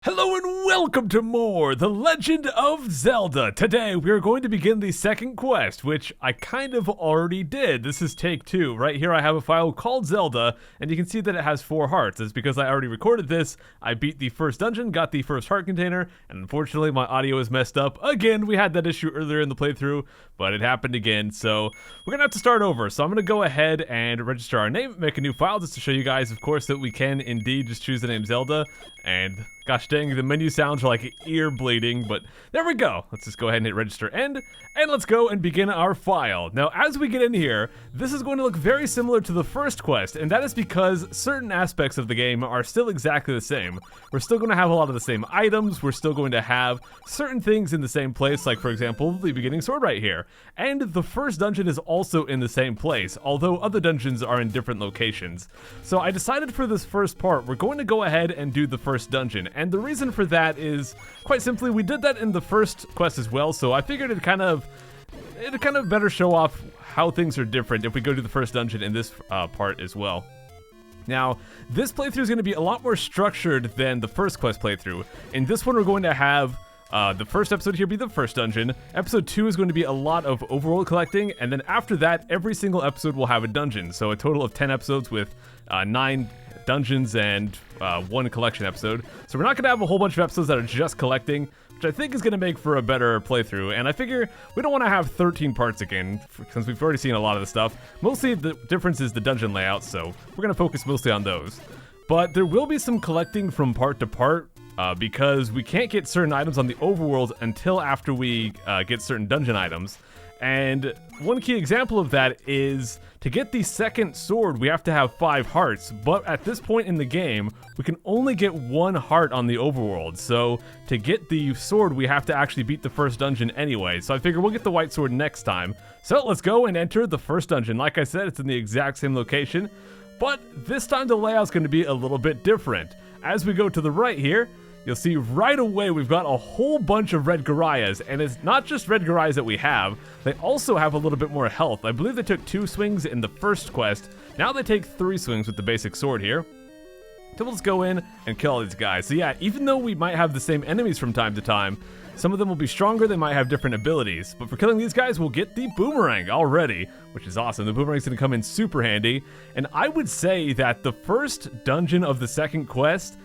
Hello and welcome to more The Legend of Zelda. Today we are going to begin the second quest, which I kind of already did. This is take 2. Right here I have a file called Zelda, and you can see that it has 4 hearts. It's because I already recorded this. I beat the first dungeon, got the first heart container, and unfortunately my audio is messed up. Again, we had that issue earlier in the playthrough, but it happened again, so we're gonna have to start over. So I'm gonna go ahead and register our name, make a new file just to show you guys, of course, that we can indeed just choose the name Zelda. And gosh dang, the menu sounds are like ear bleeding, but there we go. Let's just go ahead and hit register end, and let's go and begin our file. Now, as we get in here, this is going to look very similar to the first quest, and that is because certain aspects of the game are still exactly the same. We're still going to have a lot of the same items, we're still going to have certain things in the same place, like for example, the beginning sword right here. And the first dungeon is also in the same place, although other dungeons are in different locations. So I decided for this first part, we're going to go ahead and do the first dungeon, and the reason for that is quite simply we did that in the first quest as well, so I figured it'd kind of better show off how things are different if we go to the first dungeon in this part as well. Now, this playthrough is going to be a lot more structured than the first quest playthrough. In this one, we're going to have the first episode here be the first dungeon. Episode 2 is going to be a lot of overworld collecting, and then after that, every single episode will have a dungeon. So a total of 10 episodes with 9 dungeons and 1 collection episode. So we're not going to have a whole bunch of episodes that are just collecting, which I think is going to make for a better playthrough. And I figure we don't want to have 13 parts again, since we've already seen a lot of the stuff. Mostly the difference is the dungeon layout, so we're going to focus mostly on those. But there will be some collecting from part to part, because we can't get certain items on the overworld until after we get certain dungeon items. And one key example of that is to get the second sword, we have to have 5 hearts, but at this point in the game, we can only get 1 heart on the overworld. So to get the sword, we have to actually beat the first dungeon anyway. So I figure we'll get the white sword next time. So let's go and enter the first dungeon. Like I said, it's in the exact same location, but this time the layout's going to be a little bit different. As we go to the right here, you'll see right away we've got a whole bunch of red Garayas, and it's not just red Garayas that we have, they also have a little bit more health. I believe they took 2 swings in the first quest, now they take 3 swings with the basic sword here. So let's go in and kill all these guys. So yeah, even though we might have the same enemies from time to time, some of them will be stronger, they might have different abilities. But for killing these guys, we'll get the boomerang already, which is awesome. The boomerang's gonna come in super handy, and I would say that the first dungeon of the second quest,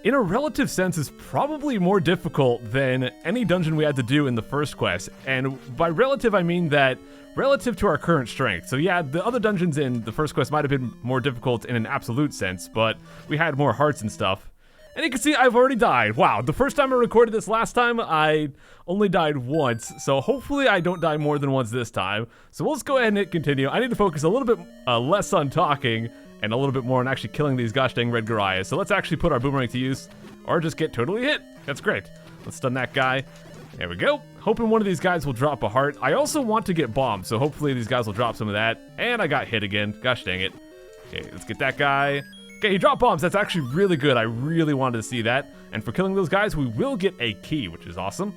in a relative sense, is probably more difficult than any dungeon we had to do in the first quest. And by relative, I mean that relative to our current strength. So yeah, the other dungeons in the first quest might have been more difficult in an absolute sense, but we had more hearts and stuff. And you can see I've already died. Wow, the first time I recorded this last time, I only died once. So hopefully I don't die more than once this time. So we'll just go ahead and hit continue. I need to focus a little bit less on talking and a little bit more on actually killing these gosh dang red Garayas. So let's actually put our boomerang to use, or just get totally hit. That's great. Let's stun that guy. There we go. Hoping one of these guys will drop a heart. I also want to get bombs, so hopefully these guys will drop some of that. And I got hit again. Gosh dang it. Okay, let's get that guy. Okay, he dropped bombs. That's actually really good. I really wanted to see that. And for killing those guys, we will get a key, which is awesome.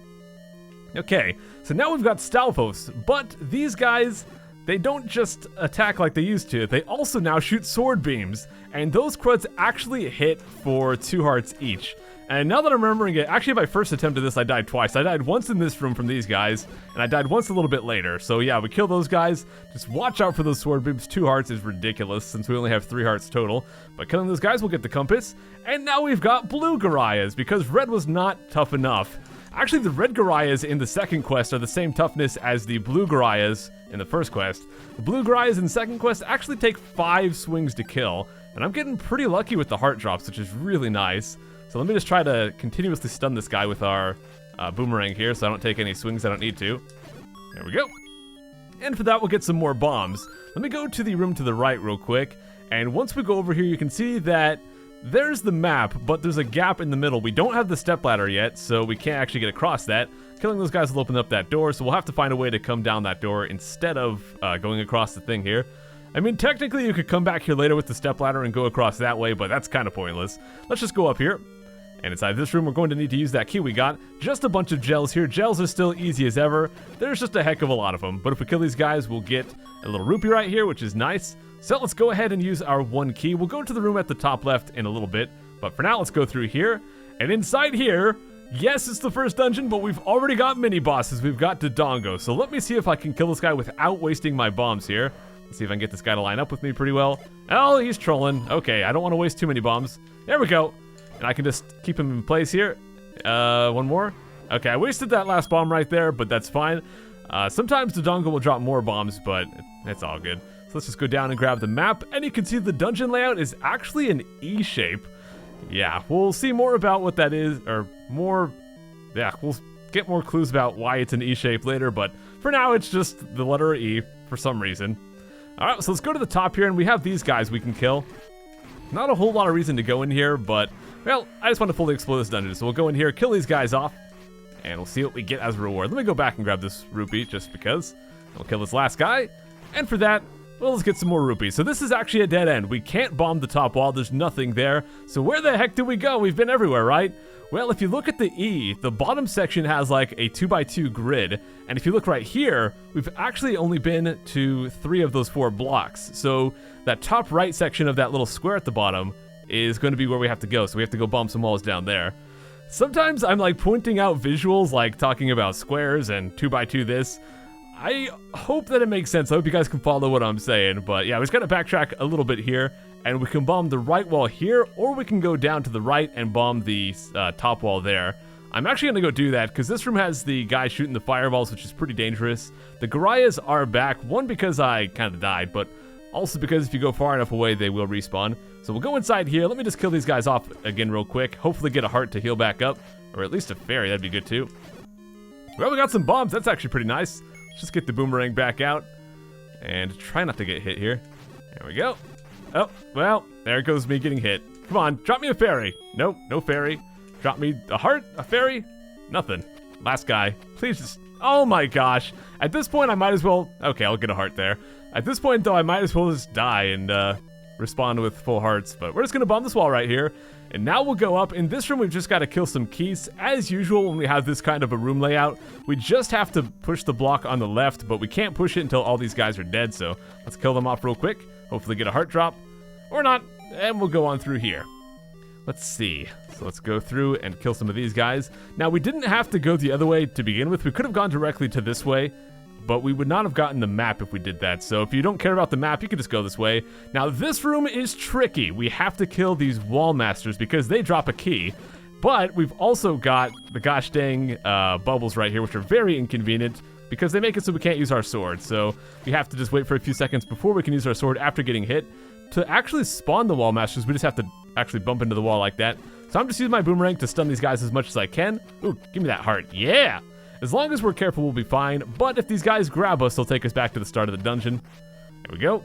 Okay, so now we've got Stalfos, but these guys, they don't just attack like they used to, they also now shoot sword beams, and those CRUDs actually hit for 2 hearts each. And now that I'm remembering it, actually my first attempt at this I died twice. I died once in this room from these guys, and I died once a little bit later. So yeah, we kill those guys, just watch out for those sword beams. 2 hearts is ridiculous since we only have 3 hearts total. But killing those guys, we'll get the compass, and now we've got blue Garayas, because red was not tough enough. Actually, the red Garayas in the second quest are the same toughness as the blue Garayas in the first quest. The blue Garayas in the second quest actually take 5 swings to kill, and I'm getting pretty lucky with the heart drops, which is really nice. So let me just try to continuously stun this guy with our boomerang here, so I don't take any swings I don't need to. There we go. And for that, we'll get some more bombs. Let me go to the room to the right real quick, and once we go over here, you can see that there's the map, but there's a gap in the middle. We don't have the stepladder yet, so we can't actually get across that. Killing those guys will open up that door, so we'll have to find a way to come down that door instead of going across the thing here. I mean, technically you could come back here later with the stepladder and go across that way, but that's kind of pointless. Let's just go up here. And inside this room, we're going to need to use that key we got. Just a bunch of gels here. Gels are still easy as ever. There's just a heck of a lot of them. But if we kill these guys, we'll get a little rupee right here, which is nice. So let's go ahead and use our 1 key. We'll go to the room at the top left in a little bit. But for now, let's go through here. And inside here, yes, it's the first dungeon, but we've already got mini-bosses. We've got Dodongo. So let me see if I can kill this guy without wasting my bombs here. Let's see if I can get this guy to line up with me pretty well. Oh, he's trolling. Okay, I don't want to waste too many bombs. There we go. And I can just keep him in place here. One more. Okay, I wasted that last bomb right there, but that's fine. Sometimes Dodongo will drop more bombs, but it's all good. So let's just go down and grab the map, and you can see the dungeon layout is actually an E shape. Yeah, we'll see more about what that is, or more, yeah, we'll get more clues about why it's an E shape later, but for now it's just the letter E for some reason. Alright, so let's go to the top here, and we have these guys we can kill. Not a whole lot of reason to go in here, but, well, I just want to fully explore this dungeon, so we'll go in here, kill these guys off, and we'll see what we get as a reward. Let me go back and grab this rupee, just because. We'll kill this last guy, and for that, well, let's get some more rupees. So this is actually a dead end. We can't bomb the top wall. There's nothing there. So where the heck did we go? We've been everywhere, right? Well, if you look at the E, the bottom section has like a 2x2 grid. And if you look right here, we've actually only been to 3 of those 4 blocks. So that top right section of that little square at the bottom is going to be where we have to go. So we have to go bomb some walls down there. Sometimes I'm like pointing out visuals, like talking about squares and 2x2 this. I hope that it makes sense. I hope you guys can follow what I'm saying. But yeah, we just gotta backtrack a little bit here, and we can bomb the right wall here, or we can go down to the right and bomb the top wall there. I'm actually gonna go do that, because this room has the guy shooting the fireballs, which is pretty dangerous. The Garayas are back, one because I kind of died, but also because if you go far enough away, they will respawn. So we'll go inside here. Let me just kill these guys off again real quick. Hopefully get a heart to heal back up, or at least a fairy, that'd be good too. Well, we got some bombs. That's actually pretty nice. Let's just get the boomerang back out and try not to get hit here. There we go. Oh, well, there goes me getting hit. Come on, drop me a fairy. Nope, no fairy. Drop me a heart, a fairy, nothing. Last guy, please just, oh my gosh. At this point, I might as well, okay, I'll get a heart there. At this point, though, I might as well just die and respond with full hearts, but we're just gonna bomb this wall right here. And now we'll go up. In this room, we've just got to kill some keys. As usual, when we have this kind of a room layout, we just have to push the block on the left, but we can't push it until all these guys are dead. So let's kill them off real quick. Hopefully get a heart drop, or not, and we'll go on through here. Let's see. So let's go through and kill some of these guys. Now, we didn't have to go the other way to begin with. We could have gone directly to this way, but we would not have gotten the map if we did that. So if you don't care about the map, you can just go this way. Now, this room is tricky. We have to kill these wall masters because they drop a key. But we've also got the gosh dang bubbles right here, which are very inconvenient because they make it so we can't use our sword. So we have to just wait for a few seconds before we can use our sword after getting hit. To actually spawn the wall masters, we just have to actually bump into the wall like that. So I'm just using my boomerang to stun these guys as much as I can. Ooh, give me that heart. Yeah! As long as we're careful, we'll be fine. But if these guys grab us, they'll take us back to the start of the dungeon. There we go.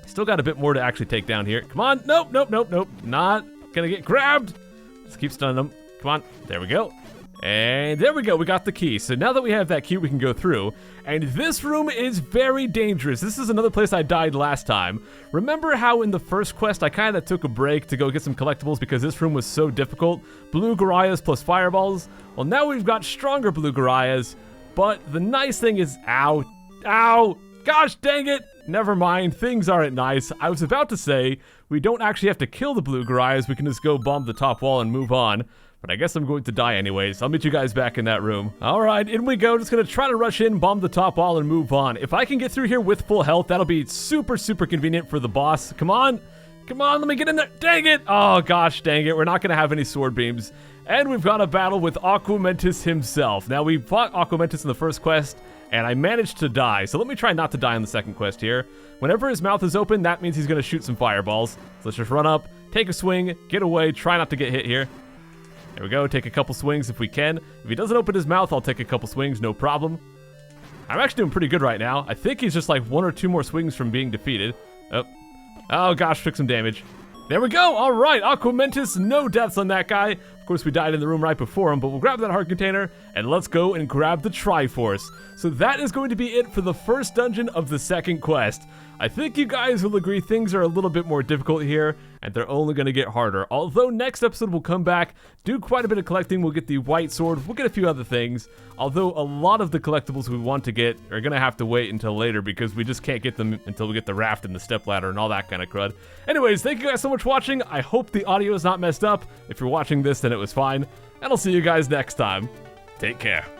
Still got a bit more to actually take down here. Come on. Nope, nope, nope, nope. Not gonna get grabbed. Let's keep stunning them. Come on. There we go. And there we go. We got the key. So now that we have that key, we can go through. And this room is very dangerous. This is another place I died last time. Remember how in the first quest, I kind of took a break to go get some collectibles because this room was so difficult? Blue Garayas plus fireballs. Well, now we've got stronger blue Garayas. But the nice thing is, ow, ow, gosh dang it. Never mind, things aren't nice. I was about to say, we don't actually have to kill the blue Garayas. We can just go bomb the top wall and move on. But I guess I'm going to die anyways. I'll meet you guys back in that room. All right, in we go. Just going to try to rush in, bomb the top wall, and move on. If I can get through here with full health, that'll be super, super convenient for the boss. Come on. Come on, let me get in there. Dang it. Oh, gosh, dang it. We're not going to have any sword beams. And we've got a battle with Aquamentus himself. Now, we fought Aquamentus in the first quest, and I managed to die. So let me try not to die on the second quest here. Whenever his mouth is open, that means he's going to shoot some fireballs. So let's just run up, take a swing, get away, try not to get hit here. There we go, take a couple swings if we can. If he doesn't open his mouth, I'll take a couple swings, no problem. I'm actually doing pretty good right now. I think he's just like 1 or 2 more swings from being defeated. Oh gosh, took some damage. There we go, all right, Aquamentus, no deaths on that guy. Of course, we died in the room right before him, but we'll grab that heart container, and let's go and grab the Triforce. So that is going to be it for the first dungeon of the second quest. I think you guys will agree things are a little bit more difficult here, and they're only going to get harder. Although next episode we'll come back, do quite a bit of collecting. We'll get the white sword, we'll get a few other things. Although a lot of the collectibles we want to get are going to have to wait until later because we just can't get them until we get the raft and the stepladder and all that kind of crud. Anyways, thank you guys so much for watching. I hope the audio is not messed up. If you're watching this, then it was fine. And I'll see you guys next time. Take care.